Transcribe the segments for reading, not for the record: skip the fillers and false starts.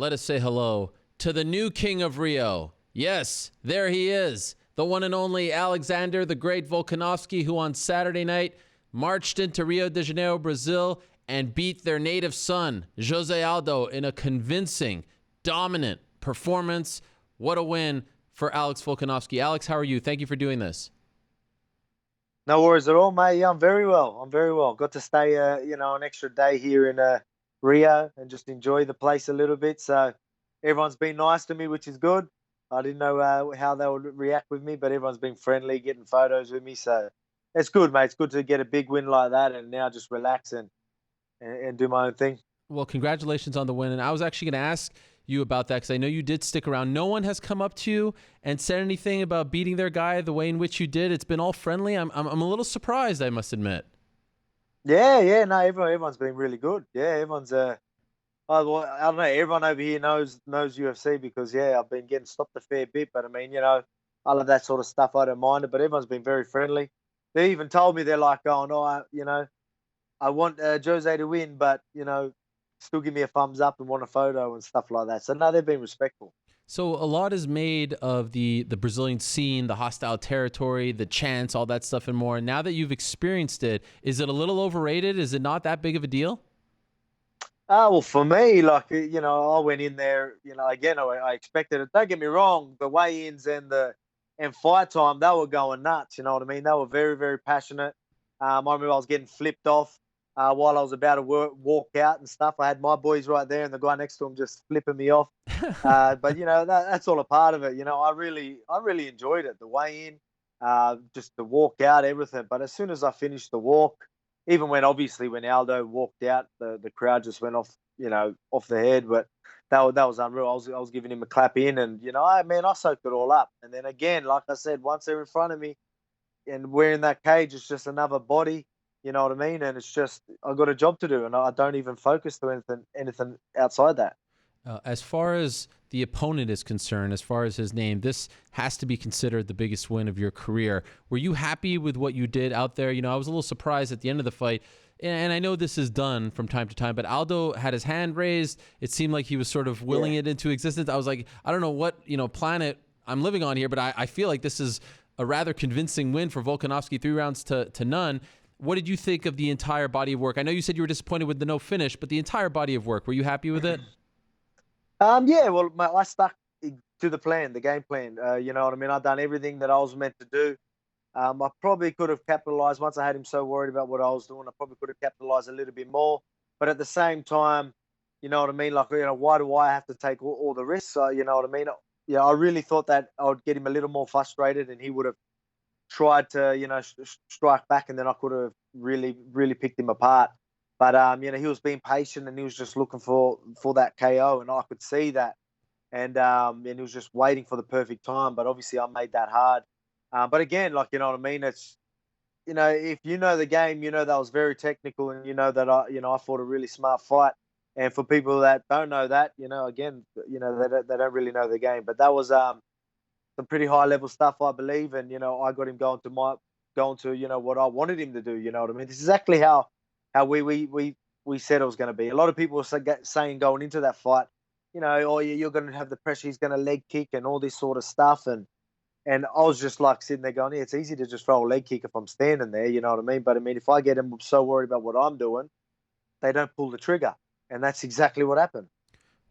Let us say hello to the new king of Rio. Yes, there he is, the one and only Alexander the Great Volkanovski, who on Saturday night marched into Rio de Janeiro, Brazil, and beat their native son, Jose Aldo, in a convincing, dominant performance. What a win for Alex Volkanovski. Alex, how are you? Thank you for doing this. No worries at all, mate. Yeah, I'm very well. I'm very well. Got to stay, an extra day here in Rio and just enjoy the place a little bit. So everyone's been nice to me, which is good. I didn't know how they would react with me, but everyone's been friendly, getting photos with me. So it's good, mate. It's good to get a big win like that and now just relax and do my own thing. Well, congratulations on the win. And I was actually going to ask you about that because I know you did stick around. No one has come up to you and said anything about beating their guy the way in which you did. It's been all friendly. I'm a little surprised, I must admit. Yeah. No, everyone's been really good. Yeah, everyone's well, I don't know. Everyone over here knows UFC because I've been getting stopped a fair bit. But I mean, I love that sort of stuff. I don't mind it. But everyone's been very friendly. They even told me they're like, "Oh no, I want Jose to win, but still give me a thumbs up and want a photo and stuff like that." So no, they've been respectful. So a lot is made of the Brazilian scene, the hostile territory, the chants, all that stuff and more. And now that you've experienced it, is it a little overrated? Is it not that big of a deal? Well, for me, I went in there, again, I expected it. Don't get me wrong, the weigh-ins and fight time, they were going nuts. You know what I mean? They were very, very passionate. I remember I was getting flipped off while I was about to walk out and stuff. I had my boys right there, and the guy next to him just flipping me off. But that's all a part of it. I really enjoyed it. The weigh-in, just the walk out, everything. But as soon as I finished the walk, even when Aldo walked out, the crowd just went off, off the head. But that was unreal. I was giving him a clap in, and I soaked it all up. And then again, like I said, once they're in front of me, and we're in that cage, it's just another body. You know what I mean? And it's just I got a job to do, and I don't even focus to anything outside that. As far as the opponent is concerned, as far as his name, this has to be considered the biggest win of your career. Were you happy with what you did out there? I was a little surprised at the end of the fight, and I know this is done from time to time, but Aldo had his hand raised. It seemed like he was sort of willing it into existence. I was like, I don't know what planet I'm living on here, but I feel like this is a rather convincing win for Volkanovski, 3 rounds to none. What did you think of the entire body of work? I know you said you were disappointed with the no finish, but the entire body of work, were you happy with it? Yeah, well, mate, I stuck to the plan, the game plan. You know what I mean? I've done everything that I was meant to do. I probably could have capitalized once I had him so worried about what I was doing. I probably could have capitalized a little bit more. But at the same time, you know what I mean? Like, why do I have to take all the risks? You know what I mean? Yeah, I really thought that I would get him a little more frustrated and he would have tried to, strike back, and then I could have really, really picked him apart. But he was being patient and he was just looking for that KO, and I could see that. And he was just waiting for the perfect time. But obviously, I made that hard. But again, you know what I mean? It's if you know the game, that was very technical, and that I fought a really smart fight. And for people that don't know that, again, they don't really know the game. But that was some pretty high level stuff, I believe. And I got him going to what I wanted him to do. You know what I mean? This is exactly how we said it was going to be. A lot of people were saying going into that fight, oh, you're going to have the pressure. He's going to leg kick and all this sort of stuff. And I was just like sitting there going, it's easy to just throw a leg kick if I'm standing there. You know what I mean? But I mean, if I get them so worried about what I'm doing, they don't pull the trigger. And that's exactly what happened.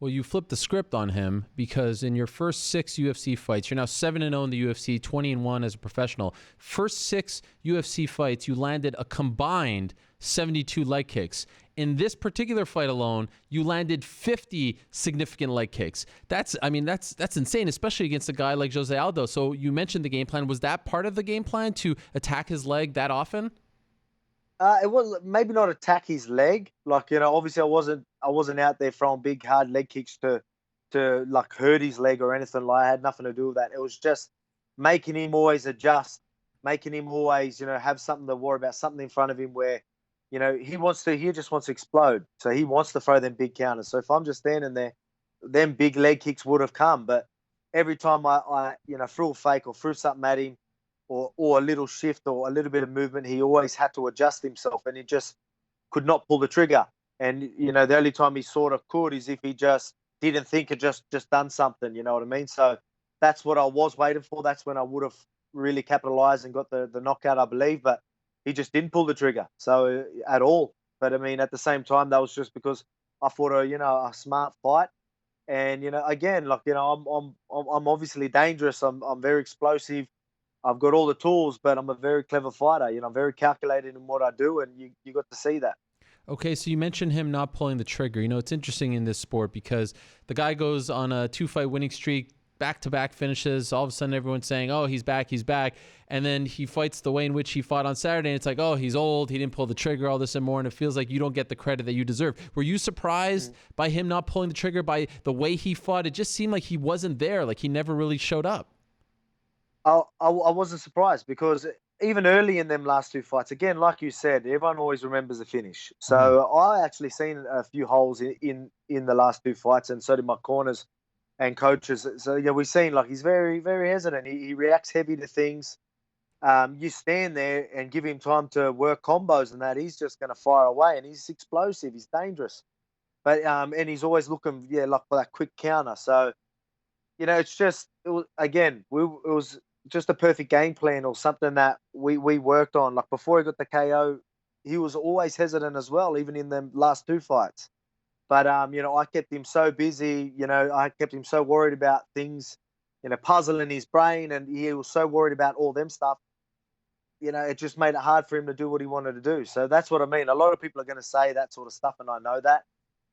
Well, you flipped the script on him because in your first 6 UFC fights, you're now 7-0 in the UFC, 20-1 as a professional. First 6 UFC fights, you landed a combined 72 leg kicks. In this particular fight alone, you landed 50 significant leg kicks. That's insane, especially against a guy like Jose Aldo. So you mentioned the game plan. Was that part of the game plan, to attack his leg that often? It was maybe not attack his leg. Obviously I wasn't out there throwing big hard leg kicks to like hurt his leg or anything like that. It had nothing to do with that. It was just making him always adjust, making him always, have something to worry about, something in front of him where, he just wants to explode. So he wants to throw them big counters. So if I'm just standing there, them big leg kicks would have come. But every time I threw a fake or threw something at him, or a little shift or a little bit of movement, he always had to adjust himself, and he just could not pull the trigger. And the only time he sort of could is if he just didn't think had just done something. You know what I mean? So that's what I was waiting for. That's when I would have really capitalized and got the knockout, I believe. But he just didn't pull the trigger. So at all. But I mean, at the same time, that was just because I fought a smart fight. And again, like I'm obviously dangerous. I'm very explosive. I've got all the tools, but I'm a very clever fighter. I'm very calculated in what I do, and you got to see that. Okay, so you mentioned him not pulling the trigger. It's interesting in this sport because the guy goes on a 2-fight winning streak, back-to-back finishes. All of a sudden, everyone's saying, oh, he's back. And then he fights the way in which he fought on Saturday, and it's like, oh, he's old. He didn't pull the trigger, all this and more, and it feels like you don't get the credit that you deserve. Were you surprised by him not pulling the trigger, by the way he fought? It just seemed like he wasn't there, like he never really showed up. I wasn't surprised because even early in them last two fights, again, like you said, everyone always remembers the finish. So I actually seen a few holes in the last two fights, and so did my corners and coaches. So yeah, we've seen like he's very, very hesitant. He reacts heavy to things. You stand there and give him time to work combos and that, he's just going to fire away, and he's explosive. He's dangerous. But and he's always looking, like for that quick counter. So it's just it was just a perfect game plan or something that we worked on. Like before he got the KO, he was always hesitant as well, even in the last two fights. But I kept him so busy. I kept him so worried about things, puzzling his brain, and he was so worried about all them stuff. It just made it hard for him to do what he wanted to do. So that's what I mean. A lot of people are going to say that sort of stuff, and I know that.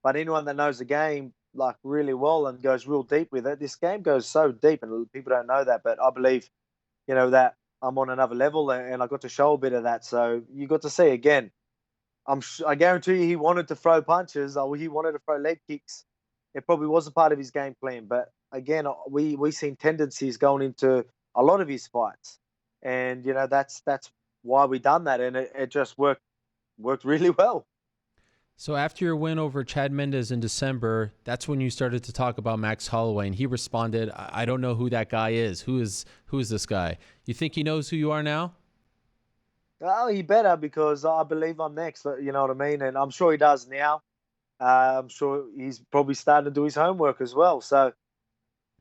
But anyone that knows the game like really well and goes real deep with it, this game goes so deep, and people don't know that. But I believe, that I'm on another level, and I got to show a bit of that. So you got to see again. I guarantee you, he wanted to throw punches, or he wanted to throw leg kicks. It probably was a part of his game plan. But again, we seen tendencies going into a lot of his fights, and that's why we done that, and it just worked really well. So after your win over Chad Mendes in December, that's when you started to talk about Max Holloway, and he responded, I don't know who that guy is. Who is this guy? You think he knows who you are now? Oh, he better, because I believe I'm next. You know what I mean? And I'm sure he does now. I'm sure he's probably starting to do his homework as well. So,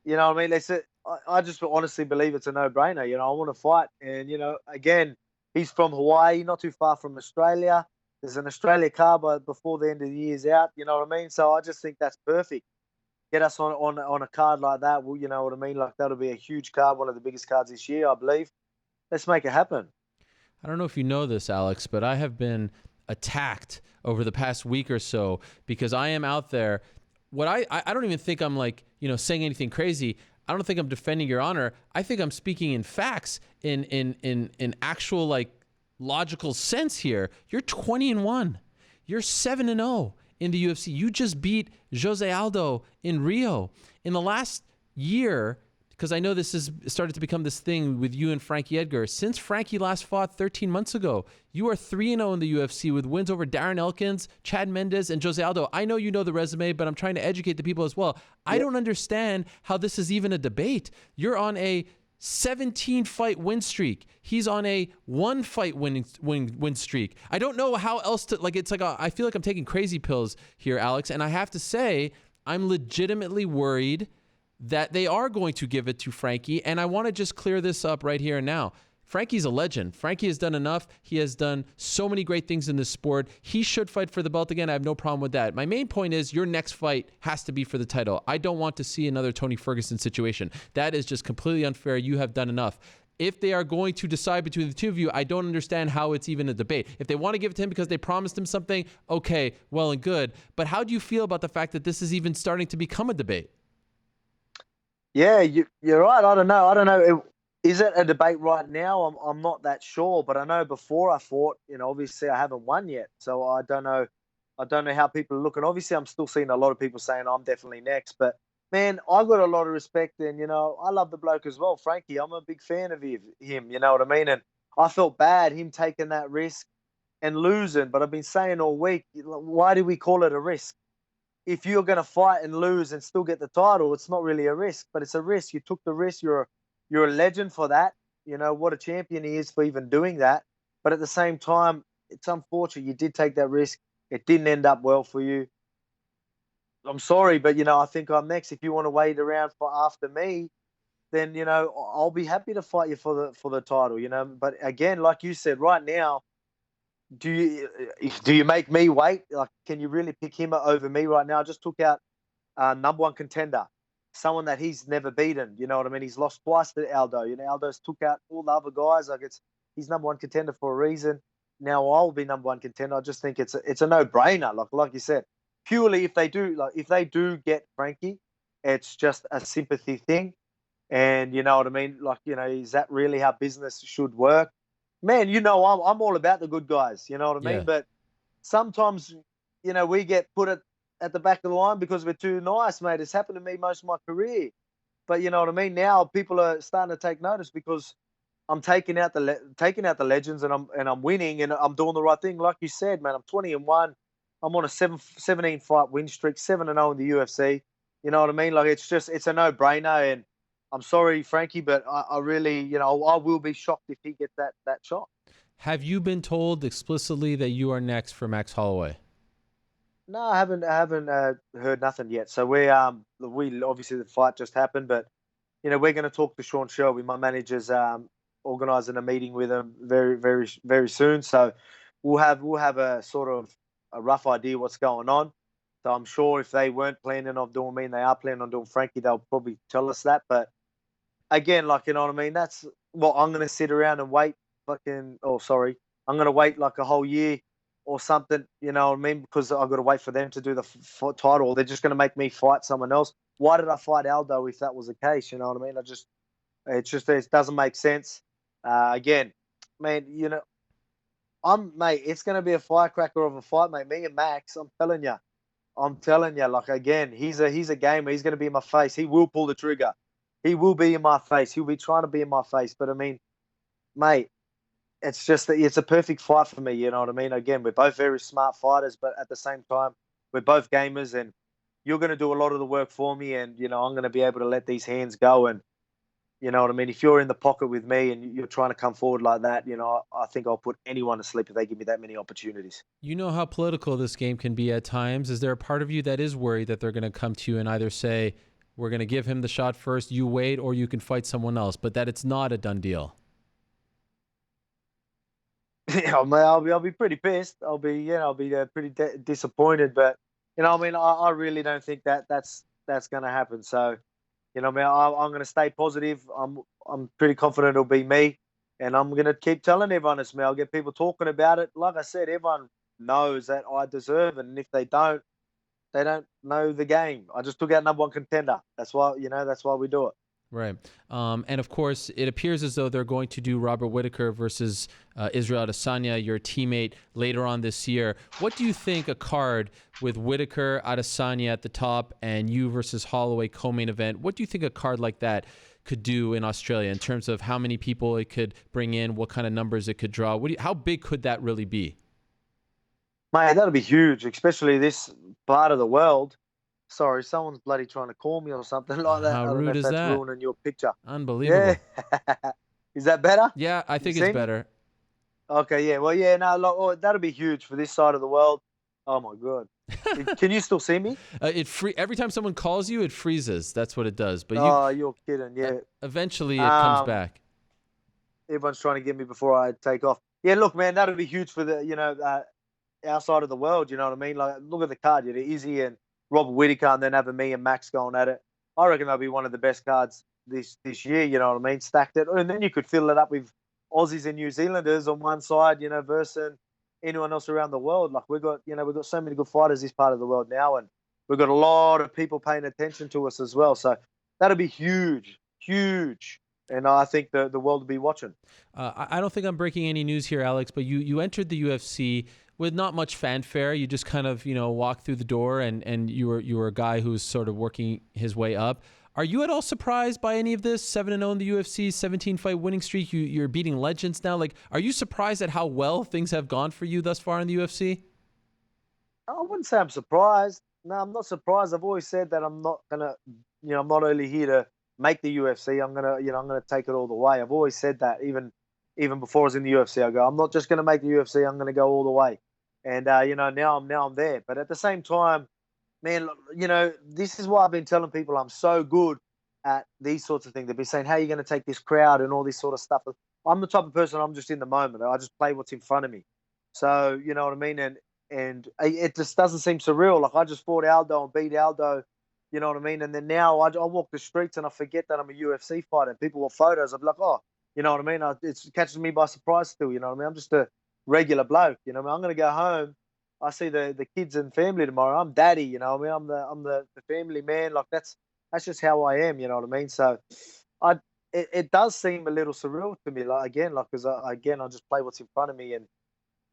you know what I mean? I just honestly believe it's a no-brainer. I want to fight. And, again, he's from Hawaii, not too far from Australia. There's an Australia card before the end of the year's out. You know what I mean? So I just think that's perfect. Get us on a card like that. Well, you know what I mean? Like, that'll be a huge card, one of the biggest cards this year, I believe. Let's make it happen. I don't know if you know this, Alex, but I have been attacked over the past week or so because I am out there. What I don't even think I'm like, saying anything crazy. I don't think I'm defending your honor. I think I'm speaking in facts, in actual like logical sense here. You're 20-1. You're 7-0 in the UFC. You just beat Jose Aldo in Rio. In the last year, because I know this has started to become this thing with you and Frankie Edgar. Since Frankie last fought 13 months ago, you are 3-0 in the UFC with wins over Darren Elkins, Chad Mendes, and Jose Aldo. I know you know the resume, but I'm trying to educate the people as well. I don't understand how this is even a debate. You're on a 17-fight win streak. He's on a 1-fight win streak. I don't know how else to, like, it's like, I feel like I'm taking crazy pills here, Alex, and I have to say, I'm legitimately worried that they are going to give it to Frankie, and I want to just clear this up right here and now. Frankie's a legend. Frankie has done enough. He has done so many great things in this sport. He should fight for the belt again. I have no problem with that. My main point is your next fight has to be for the title. I don't want to see another Tony Ferguson situation. That is just completely unfair. You have done enough. If they are going to decide between the two of you, I don't understand how it's even a debate. If they want to give it to him because they promised him something, okay, well and good. But how do you feel about the fact that this is even starting to become a debate? Yeah, you're right. I don't know. Is it a debate right now? I'm not that sure, but I know before I fought, obviously I haven't won yet, so I don't know. I don't know how people are looking. Obviously, I'm still seeing a lot of people saying I'm definitely next, but man, I've got a lot of respect, and I love the bloke as well, Frankie. I'm a big fan of him. You know what I mean? And I felt bad him taking that risk and losing, but I've been saying all week, why do we call it a risk? If you're going to fight and lose and still get the title, it's not really a risk, but it's a risk. You took the risk. You're a legend for that. What a champion he is for even doing that. But at the same time, it's unfortunate you did take that risk. It didn't end up well for you. I'm sorry, but I think I'm next. If you want to wait around for after me, then I'll be happy to fight you for the title. But again, like you said, right now, do you make me wait? Like, can you really pick him over me right now? I just took out number one contender, someone that he's never beaten. You know what I mean? He's lost twice to Aldo. Aldo's took out all the other guys. Like, he's number one contender for a reason. Now I'll be number one contender. I just think it's a no brainer. Like you said, purely if they do get Frankie, it's just a sympathy thing. And you know what I mean? Like, is that really how business should work? Man, I'm all about the good guys. You know what I mean? Yeah. But sometimes, we get put at the back of the line because we're too nice, mate. It's happened to me most of my career. But you know what I mean? Now people are starting to take notice because I'm taking out the legends, and I'm winning, and I'm doing the right thing. Like you said, man, I'm 20-1. I'm on a 17 fight win streak, 7-0 in the UFC. You know what I mean? Like, it's a no brainer. And I'm sorry, Frankie, but I really, I will be shocked if he gets that shot. Have you been told explicitly that you are next for Max Holloway? No, I haven't heard nothing yet. So we obviously the fight just happened, but we're going to talk to Sean Shelby. My manager's organising a meeting with him very, very, very soon. So we'll have a sort of a rough idea what's going on. So I'm sure if they weren't planning on doing me and they are planning on doing Frankie, they'll probably tell us that. But again, like, you know what I mean? That's what I'm going to sit around and wait. I'm going to wait like a whole year or something. You know what I mean? Because I've got to wait for them to do the title. They're just going to make me fight someone else. Why did I fight Aldo if that was the case? You know what I mean? It doesn't make sense. Again, man, mate, it's going to be a firecracker of a fight, mate. Me and Max, I'm telling you, like, again, he's a gamer. He's going to be in my face. He will pull the trigger. He will be in my face. He'll be trying to be in my face. But I mean, mate, it's a perfect fight for me. You know what I mean? Again, we're both very smart fighters, but at the same time, we're both gamers, and you're going to do a lot of the work for me, and I'm going to be able to let these hands go. And you know what I mean? If you're in the pocket with me and you're trying to come forward like that, I think I'll put anyone to sleep if they give me that many opportunities. You know how political this game can be at times. Is there a part of you that is worried that they're going to come to you and either say, we're going to give him the shot first, you wait, or you can fight someone else, but that it's not a done deal? Yeah, I'll be pretty pissed. I'll be pretty disappointed. But I mean, I really don't think that's going to happen. So I mean, I'm going to stay positive. I'm pretty confident it'll be me, and I'm going to keep telling everyone it's me. I'll get people talking about it. Like I said, everyone knows that I deserve it, and if they don't know the game. I just took out number one contender. That's why we do it. Right. And of course, it appears as though they're going to do Robert Whittaker versus Israel Adesanya, your teammate, later on this year. What do you think a card with Whittaker, Adesanya at the top, and you versus Holloway co-main event, what do you think a card like that could do in Australia in terms of how many people it could bring in, what kind of numbers it could draw? How big could that really be? Mate, that'll be huge, especially this part of the world. Sorry, someone's bloody trying to call me or something like that. How I don't know rude if is that's that? ruining your picture. Unbelievable. Yeah. Is that better? Yeah, I think it's better. Okay, yeah. Well, yeah, no, that'll be huge for this side of the world. Oh, my God. Can you still see me? Every time someone calls you, it freezes. That's what it does. But you're kidding, yeah. Eventually, it comes back. Everyone's trying to get me before I take off. Yeah, look, man, that'll be huge for the, our side of the world, you know what I mean? Like, look at the card, Izzy and Robert Whittaker, and then having me and Max going at it. I reckon that'll be one of the best cards this year, you know what I mean? Stacked it. And then you could fill it up with Aussies and New Zealanders on one side, versus anyone else around the world. Like, we've got so many good fighters this part of the world now, and we've got a lot of people paying attention to us as well. So that'll be huge, huge. And I think the world will be watching. I don't think I'm breaking any news here, Alex, but you entered the UFC with not much fanfare. You just kind of, walked through the door, and you were a guy who's sort of working his way up. Are you at all surprised by any of this? 7-0 in the UFC, 17-fight winning streak. You're beating legends now. Like, are you surprised at how well things have gone for you thus far in the UFC? I wouldn't say I'm surprised. No, I'm not surprised. I've always said that I'm not gonna, I'm not only here to make the UFC. I'm gonna take it all the way. I've always said that, even before I was in the UFC. I go, I'm not just gonna make the UFC. I'm gonna go all the way. And now I'm there. But at the same time, man, this is why I've been telling people I'm so good at these sorts of things. They've been saying, how are you going to take this crowd and all this sort of stuff? I'm the type of person, I'm just in the moment. I just play what's in front of me. So, you know what I mean? And it just doesn't seem surreal. Like, I just fought Aldo and beat Aldo, you know what I mean? And then now I walk the streets and I forget that I'm a UFC fighter. And people want photos. I'm like, oh, you know what I mean? It catches me by surprise still, you know what I mean? I'm just a regular bloke, you know what I mean? I'm going to go home. I see the kids and family tomorrow. I'm daddy, you know what I mean? I'm the family man. Like, that's just how I am, you know what I mean? So it does seem a little surreal to me, like, again, like, because I just play what's in front of me,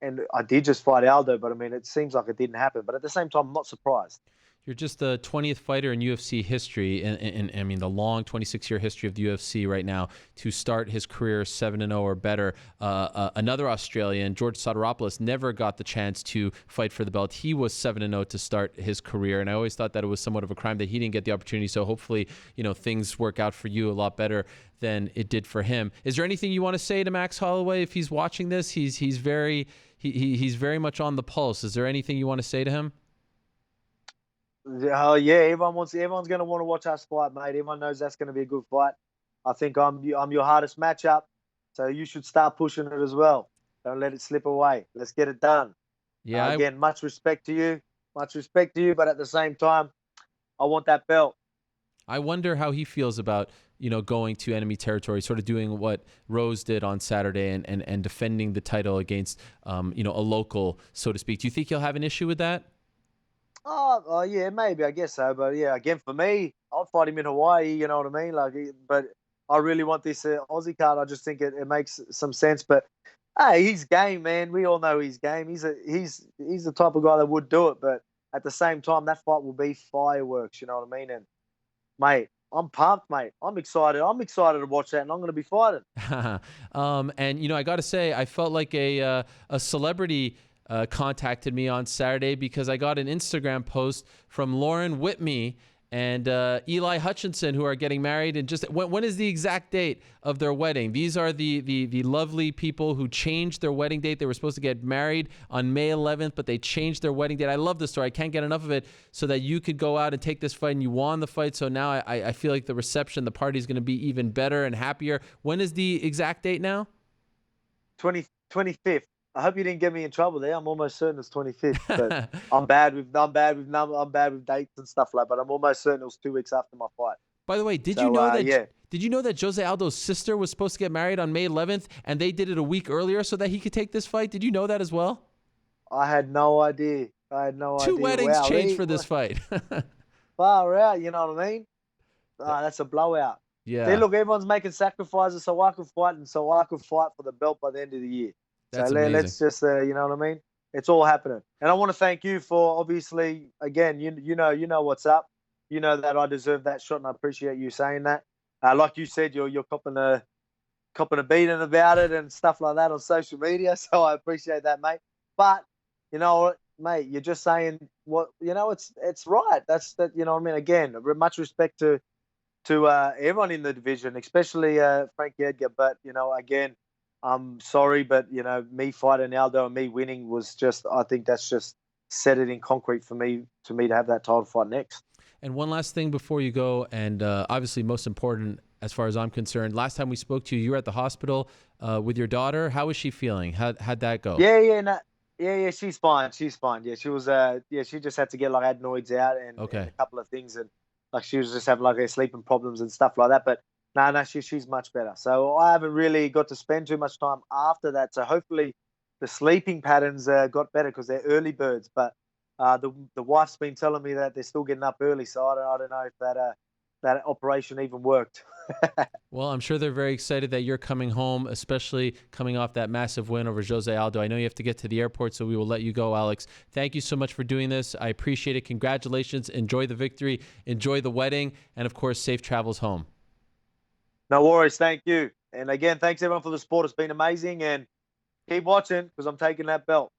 and I did just fight Aldo, but I mean, it seems like it didn't happen. But at the same time, I'm not surprised. You're just the 20th fighter in UFC history, and I mean the long 26-year history of the UFC right now, to start his career 7-0 or better. Another Australian, George Sotiropoulos, never got the chance to fight for the belt. He was 7-0 to start his career, and I always thought that it was somewhat of a crime that he didn't get the opportunity. So hopefully, things work out for you a lot better than it did for him. Is there anything you want to say to Max Holloway if he's watching this? He's very much on the pulse. Is there anything you want to say to him? Oh yeah, everyone's going to want to watch us fight, mate. Everyone knows that's going to be a good fight. I think I'm your hardest matchup, so you should start pushing it as well. Don't let it slip away. Let's get it done. Yeah. Again, much respect to you, but at the same time, I want that belt. I wonder how he feels about going to enemy territory, sort of doing what Rose did on Saturday and defending the title against a local, so to speak. Do you think he'll have an issue with that? Oh, yeah, maybe, I guess so. But yeah, again, for me, I'll fight him in Hawaii, you know what I mean? Like, but I really want this Aussie card. I just think it makes some sense. But hey, he's game, man. We all know he's game. He's the type of guy that would do it. But at the same time, that fight will be fireworks, you know what I mean? And mate, I'm pumped, mate. I'm excited. I'm excited to watch that, and I'm going to be fighting. And I got to say, I felt like a celebrity contacted me on Saturday because I got an Instagram post from Lauren Whitney and Eli Hutchinson, who are getting married. And just when is the exact date of their wedding? These are the lovely people who changed their wedding date. They were supposed to get married on May 11th, but they changed their wedding date. I love this story. I can't get enough of it, so that you could go out and take this fight, and you won the fight. So now I feel like the reception, the party is going to be even better and happier. When is the exact date now? 25th. I hope you didn't get me in trouble there. I'm almost certain it's 25th. But I'm bad with dates and stuff like that. But I'm almost certain it was 2 weeks after my fight. By the way, did you know that Jose Aldo's sister was supposed to get married on May 11th, and they did it a week earlier so that he could take this fight? Did you know that as well? I had no idea. Two weddings changed for this fight. Far out, you know what I mean? That's a blowout. Yeah. See, look, everyone's making sacrifices so I could fight, and so I could fight for the belt by the end of the year. That's so amazing. Let's just, you know what I mean? It's all happening. And I want to thank you for, obviously, again, you know what's up. You know that I deserve that shot, and I appreciate you saying that. Like you said, you're copping a beating about it and stuff like that on social media, so I appreciate that, mate. But, you know what, mate, you're just saying what, it's right. That's that, you know what I mean? Again, much respect to everyone in the division, especially Frankie Edgar. But, again, I'm sorry, but, me fighting Aldo and me winning was just, I think that's just set it in concrete for me to have that title fight next. And one last thing before you go, and obviously most important as far as I'm concerned, last time we spoke to you, you were at the hospital with your daughter. How was she feeling? How'd that go? Yeah, she's fine. Yeah, she was, she just had to get like adenoids out and a couple of things, and like she was just having like her sleeping problems and stuff like that. But no, she's much better. So I haven't really got to spend too much time after that. So hopefully the sleeping patterns got better because they're early birds. But the wife's been telling me that they're still getting up early. So I don't know if that operation even worked. Well, I'm sure they're very excited that you're coming home, especially coming off that massive win over Jose Aldo. I know you have to get to the airport, so we will let you go, Alex. Thank you so much for doing this. I appreciate it. Congratulations. Enjoy the victory. Enjoy the wedding. And, of course, safe travels home. No worries. Thank you. And, again, thanks, everyone, for the support. It's been amazing. And keep watching because I'm taking that belt.